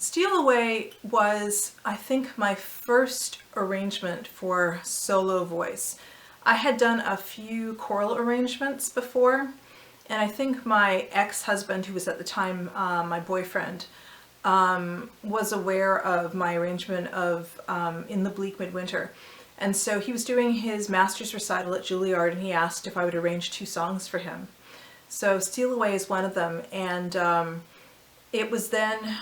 Steal Away was, I think, my first arrangement for solo voice. I had done a few choral arrangements before, and I think my ex-husband, who was at the time my boyfriend, was aware of my arrangement of In the Bleak Midwinter. And so he was doing his master's recital at Juilliard, and he asked if I would arrange two songs for him. So Steal Away is one of them, and it was then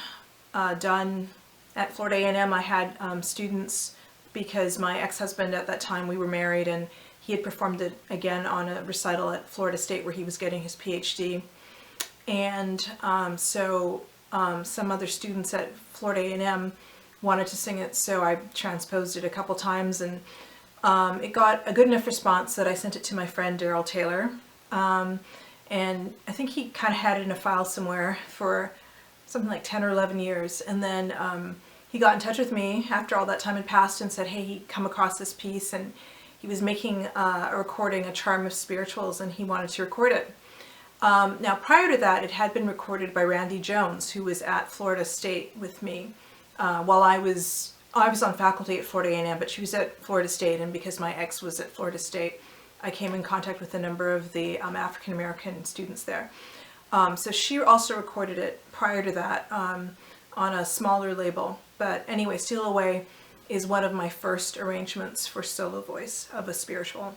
done at Florida A&M. I had students because my ex-husband at that time, we were married, and he had performed it again on a recital at Florida State where he was getting his PhD. And some other students at Florida A&M wanted to sing it, so I transposed it a couple times, and it got a good enough response that I sent it to my friend Daryl Taylor. And I think he kind of had it in a file somewhere for something like 10 or 11 years. And then he got in touch with me after all that time had passed and said, hey, he'd come across this piece and he was making a recording, A Charm of Spirituals, and he wanted to record it. Now, prior to that, it had been recorded by Randy Jones, who was at Florida State with me while I was on faculty at Florida A&M, but she was at Florida State, and because my ex was at Florida State, I came in contact with a number of the African American students there. So she also recorded it prior to that on a smaller label. But anyway, Steal Away is one of my first arrangements for solo voice of a spiritual.